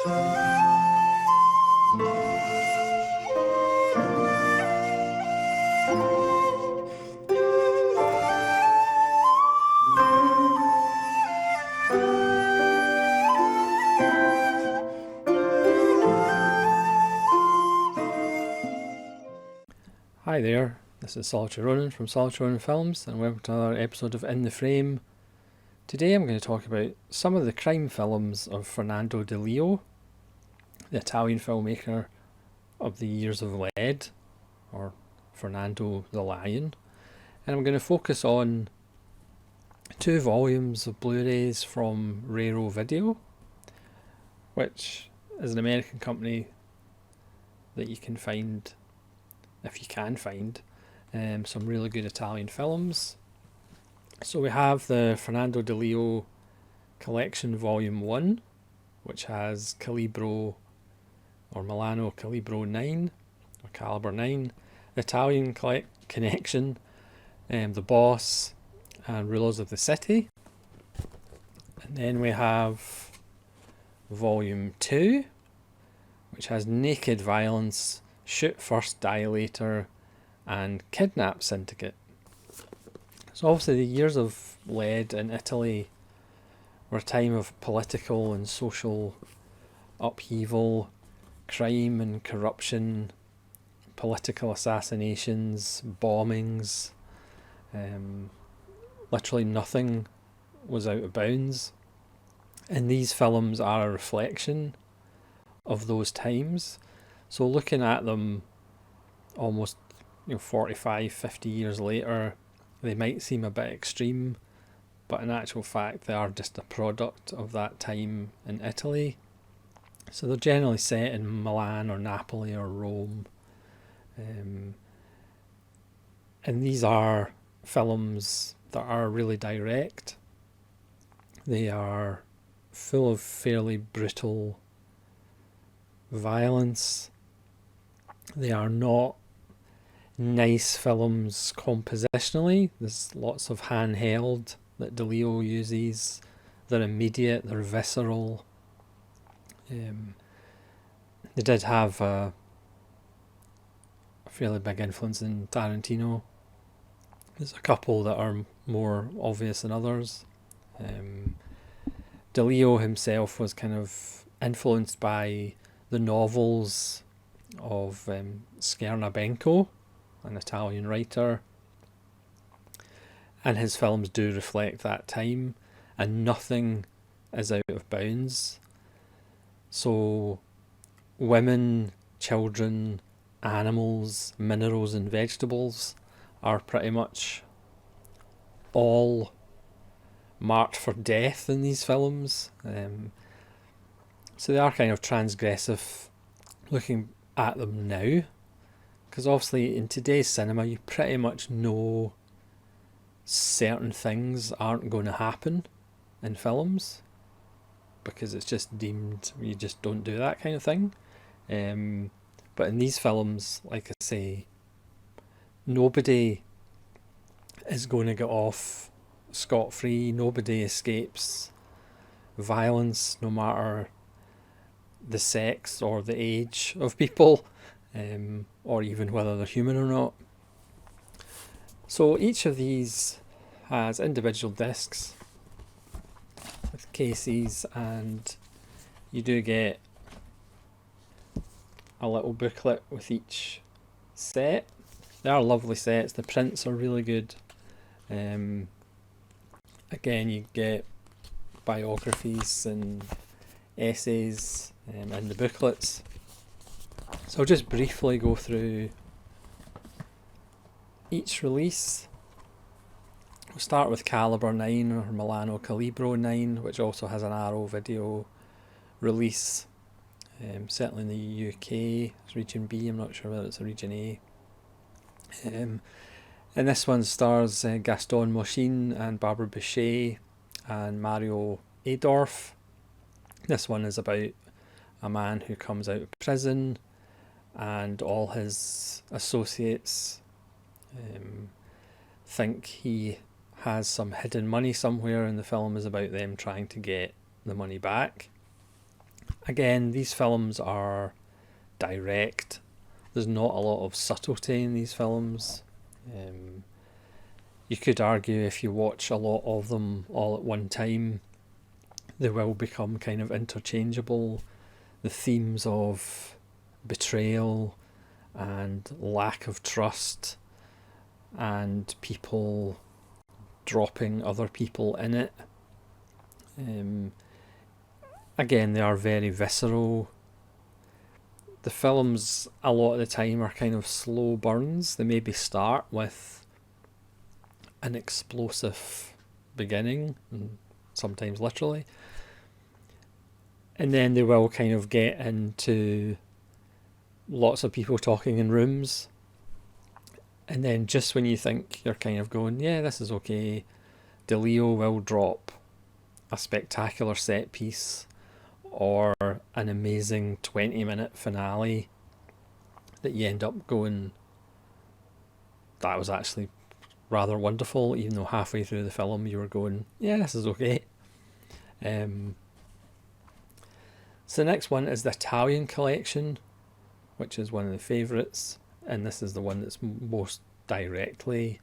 Hi there, this is Solitary Ronin from Solitary Ronin Films, and welcome to another episode of In the Frame. Today I'm going to talk about some of the crime films of Fernando Di Leo, the Italian filmmaker of the Years of Lead, or Fernando the Lion, and I'm going to focus on 2 volumes of Blu-rays from Raro Video, which is an American company that you can find, if you can find, some really good Italian films. So we have the Fernando Di Leo Collection Volume 1, which has Calibro or Milano Calibro 9, or Caliber 9, the Italian Connection, The Boss, and Rulers of the City. And then we have Volume 2, which has Naked Violence, Shoot First Dilator, and Kidnap Syndicate. So obviously the Years of Lead in Italy were a time of political and social upheaval, crime and corruption, political assassinations, bombings. Literally nothing was out of bounds. And these films are a reflection of those times. So looking at them almost 45, 50 years later, they might seem a bit extreme, but in actual fact they are just a product of that time in Italy. So they're generally set in Milan or Napoli or Rome. And these are films that are really direct. They are full of fairly brutal violence. They are not nice films compositionally. There's lots of handheld that Di Leo uses. They're immediate, they're visceral. They did have a fairly big influence in Tarantino. There's a couple that are more obvious than others. Di Leo himself was kind of influenced by the novels of Schernabenko, an Italian writer, and his films do reflect that time, and nothing is out of bounds. So women, children, animals, minerals and vegetables are pretty much all marked for death in these films. So they are kind of transgressive looking at them now, because obviously in today's cinema you pretty much know certain things aren't going to happen in films because it's just deemed you just don't do that kind of thing. But in these films, like I say, nobody is going to get off scot-free. Nobody escapes violence, no matter the sex or the age of people, or even whether they're human or not. So each of these has individual discs with cases, and you do get a little booklet with each set. They are lovely sets, the prints are really good. Again, you get biographies and essays in the booklets. So I'll just briefly go through each release. We'll start with Caliber 9 or Milano Calibro 9, which also has an Raro Video release. Certainly in the UK, it's Region B, I'm not sure whether it's a Region A. And this one stars Gaston Mochin and Barbara Boucher and Mario Adorf. This one is about a man who comes out of prison and all his associates think he has some hidden money somewhere, and the film is about them trying to get the money back. Again, these films are direct. There's not a lot of subtlety in these films. You could argue if you watch a lot of them all at one time, they will become kind of interchangeable. The themes of betrayal and lack of trust and people dropping other people in it. Again, they are very visceral. The films a lot of the time are kind of slow burns. They maybe start with an explosive beginning, and sometimes literally, and then they will kind of get into lots of people talking in rooms, and then just when you think you're kind of going, yeah, this is okay, Di Leo will drop a spectacular set piece or an amazing 20-minute finale that you end up going, that was actually rather wonderful, even though halfway through the film you were going, yeah, this is okay. So the next one is the Italian Collection, which is one of the favourites, and this is the one that's most directly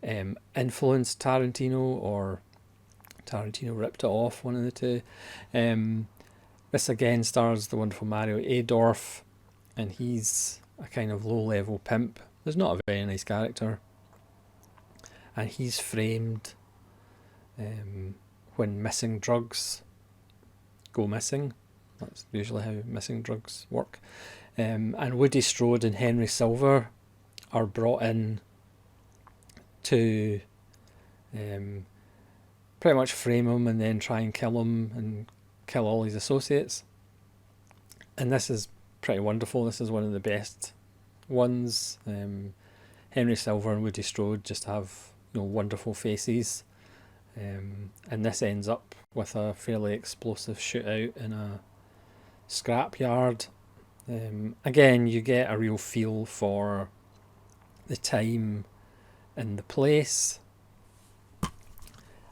influenced Tarantino, or Tarantino ripped it off, one of the two. This again stars the wonderful Mario Adorf, and he's a kind of low-level pimp. There's not a very nice character, and he's framed when missing drugs go missing. That's usually how missing drugs work. And Woody Strode and Henry Silver are brought in to pretty much frame him and then try and kill him and kill all his associates. And this is pretty wonderful. This is one of the best ones. Henry Silver and Woody Strode just have wonderful faces. And this ends up with a fairly explosive shootout in a scrapyard. Again, you get a real feel for the time and the place.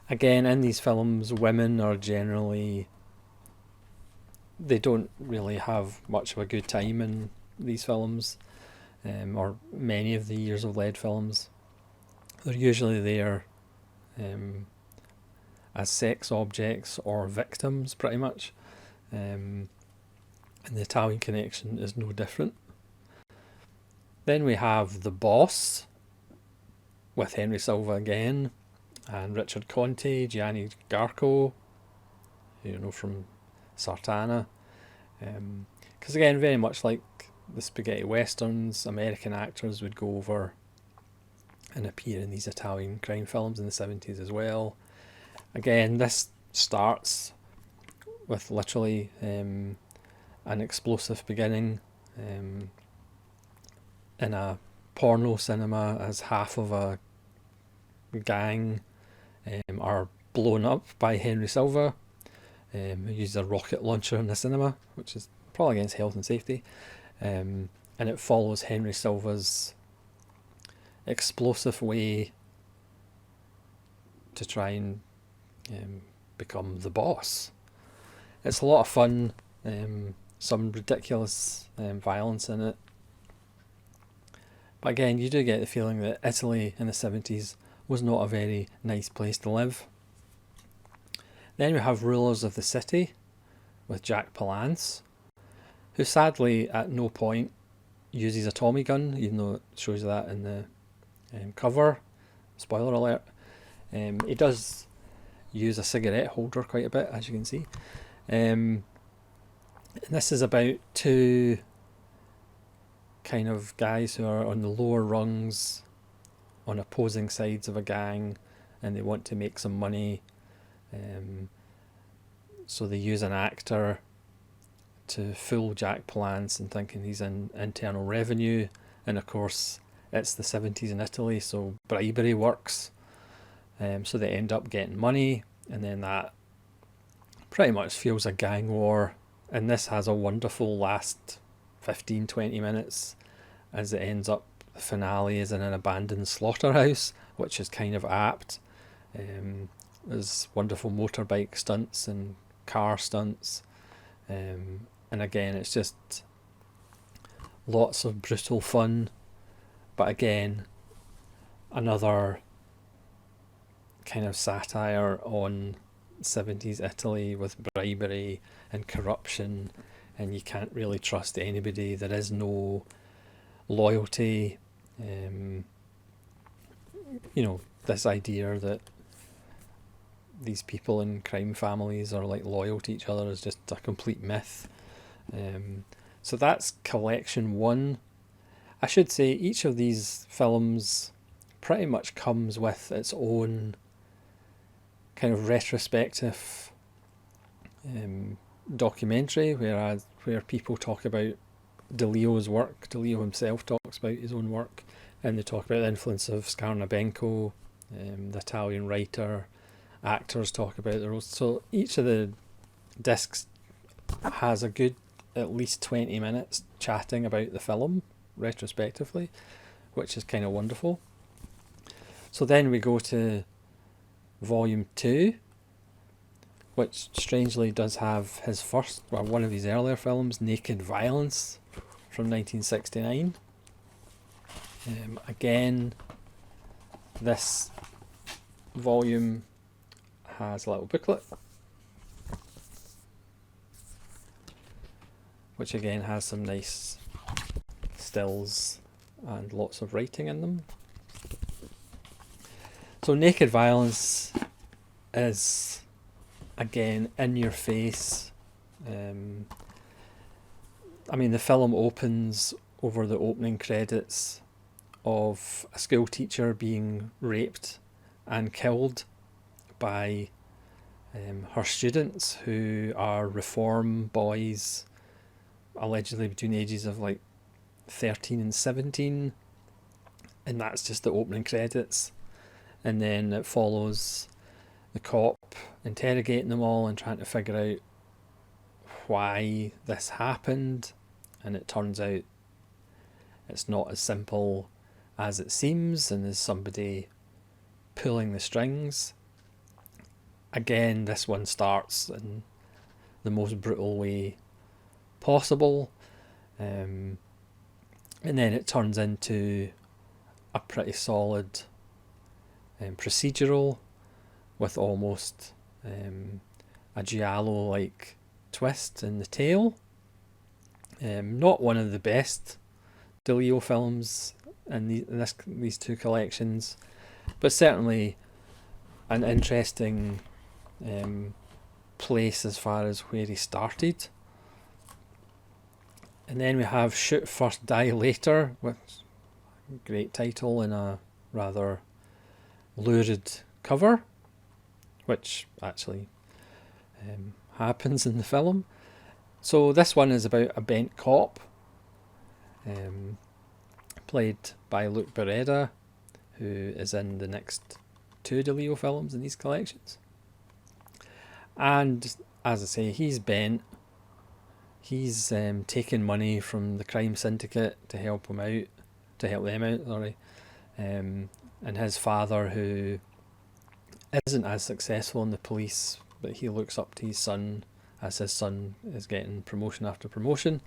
Again, in these films, women are generally, they don't really have much of a good time in these films, or many of the Years of Lead films. They're usually there as sex objects or victims, pretty much. And the Italian Connection is no different. Then we have The Boss, with Henry Silva again, and Richard Conte, Gianni Garco, from Sartana. Because again, very much like the spaghetti westerns, American actors would go over and appear in these Italian crime films in the 70s as well. Again, this starts with literally an explosive beginning in a porno cinema, as half of a gang are blown up by Henry Silva, who uses a rocket launcher in the cinema, which is probably against health and safety. And it follows Henry Silva's explosive way to try and become the boss. It's a lot of fun, some ridiculous violence in it. But again, you do get the feeling that Italy in the 70s was not a very nice place to live. Then we have Rulers of the City with Jack Palance, who sadly at no point uses a Tommy gun, even though it shows that in the cover. Spoiler alert. He does use a cigarette holder quite a bit, as you can see. And this is about two kind of guys who are on the lower rungs on opposing sides of a gang, and they want to make some money. So they use an actor to fool Jack Palance and thinking he's in Internal Revenue, and of course it's the 70s in Italy, so bribery works. So they end up getting money, and then that pretty much fuels a gang war, and this has a wonderful last 15-20 minutes as it ends up. The finale is in an abandoned slaughterhouse, which is kind of apt. There's wonderful motorbike stunts and car stunts. And again, it's just lots of brutal fun, but again, another kind of satire on 70s Italy with bribery and corruption, and you can't really trust anybody. There is no loyalty. This idea that these people in crime families are like loyal to each other is just a complete myth. So that's collection one. I should say each of these films pretty much comes with its own kind of retrospective documentary, where people talk about Di Leo's work. Di Leo himself talks about his own work, and they talk about the influence of Scarnabenco, the Italian writer. Actors talk about their roles. So each of the discs has a good at least 20 minutes chatting about the film retrospectively, which is kind of wonderful. So then we go to volume 2, which strangely does have his one of his earlier films, Naked Violence, from 1969. Again, this volume has a little booklet, which again has some nice stills and lots of writing in them. So Naked Violence is, again, in your face. The film opens over the opening credits of a school teacher being raped and killed by her students, who are reform boys, allegedly between the ages of like 13 and 17, and that's just the opening credits. And then it follows the cop interrogating them all and trying to figure out why this happened, and it turns out it's not as simple as it seems, and there's somebody pulling the strings. Again, this one starts in the most brutal way possible, and then it turns into a pretty solid procedural with almost a giallo-like twist in the tale. Not one of the best Di Leo films in these two collections, but certainly an interesting place as far as where he started. And then we have Shoot First, Die Later, which great title and a rather lurid cover, which actually happens in the film. So this one is about a bent cop, played by Luke Beretta, who is in the next two Di Leo films in these collections. And as I say, he's bent. He's taken money from the crime syndicate to help them out. And his father, who isn't as successful in the police, but he looks up to his son as his son is getting promotion after promotion.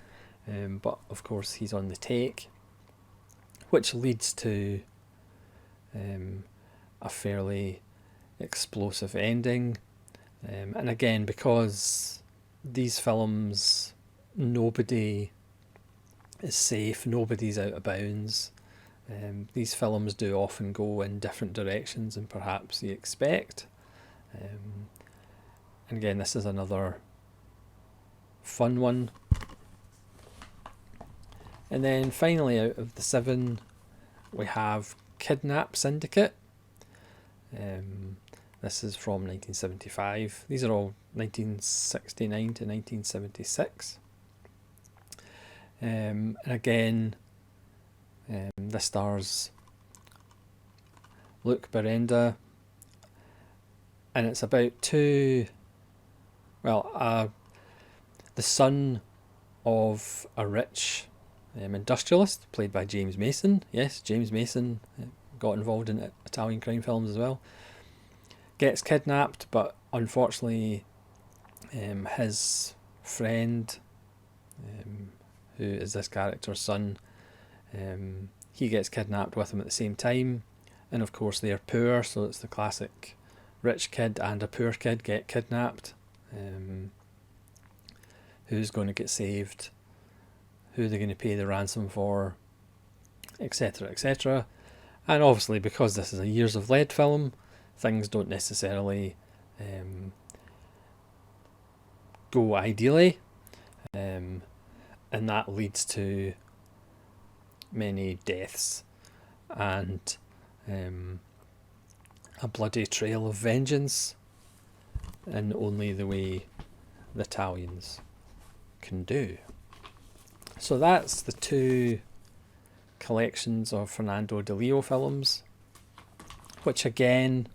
But of course he's on the take, which leads to a fairly explosive ending. And again, because these films, nobody is safe, nobody's out of bounds. These films do often go in different directions than perhaps you expect. And again, this is another fun one. And then finally, out of the 7, we have Kidnap Syndicate. This is from 1975. These are all 1969 to 1976. And again, this stars Luke Beretta, and it's about the son of a rich industrialist, played by James Mason. Yes, James Mason got involved in Italian crime films as well. Gets kidnapped, but unfortunately his friend, who is this character's son. He gets kidnapped with him at the same time, and of course they're poor, so it's the classic rich kid and a poor kid get kidnapped. Who's going to get saved? Who they're going to pay the ransom for? Etc. etc. And obviously, because this is a Years of Lead film, things don't necessarily go ideally, and that leads to many deaths and a bloody trail of vengeance in only the way the Italians can do. So that's the two collections of Fernando Di Leo films, which again,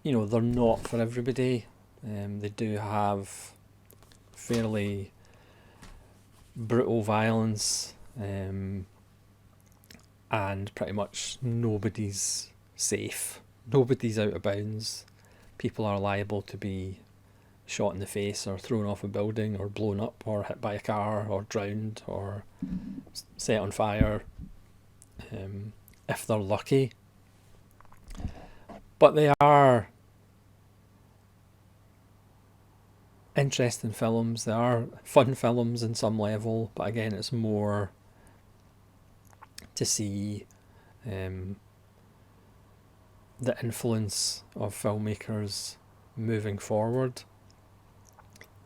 they're not for everybody. They do have fairly brutal violence, and pretty much nobody's safe. Nobody's out of bounds. People are liable to be shot in the face or thrown off a building or blown up or hit by a car or drowned or set on fire, if they're lucky. But they are interesting films. They are fun films in some level, but again, it's more to see the influence of filmmakers moving forward.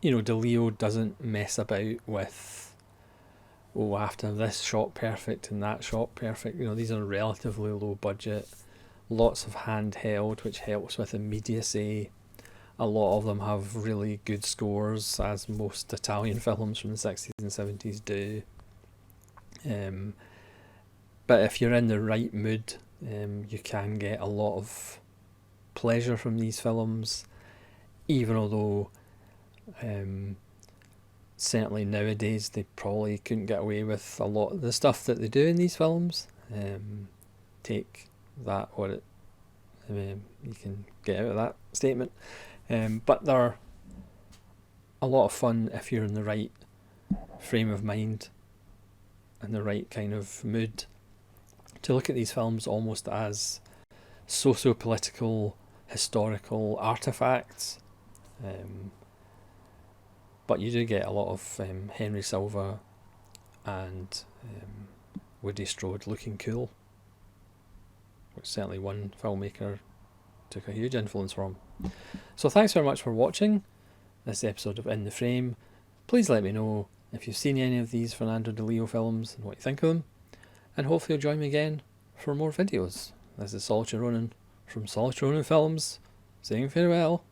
Di Leo doesn't mess about with, after this shot perfect and that shot perfect. These are relatively low budget, lots of handheld, which helps with immediacy. A lot of them have really good scores, as most Italian films from the 60s and 70s do. But if you're in the right mood, you can get a lot of pleasure from these films, even although certainly nowadays they probably couldn't get away with a lot of the stuff that they do in these films. Take that what you can get out of that statement. But they're a lot of fun if you're in the right frame of mind and the right kind of mood to look at these films almost as socio-political, historical artefacts. But you do get a lot of Henry Silva and Woody Strode looking cool, which certainly one filmmaker took a huge influence from. So thanks very much for watching this episode of In the Frame. Please let me know if you've seen any of these Fernando Di Leo films and what you think of them, and hopefully you'll join me again for more videos. This is Solitary Ronin from Solitary Ronin Films, saying farewell.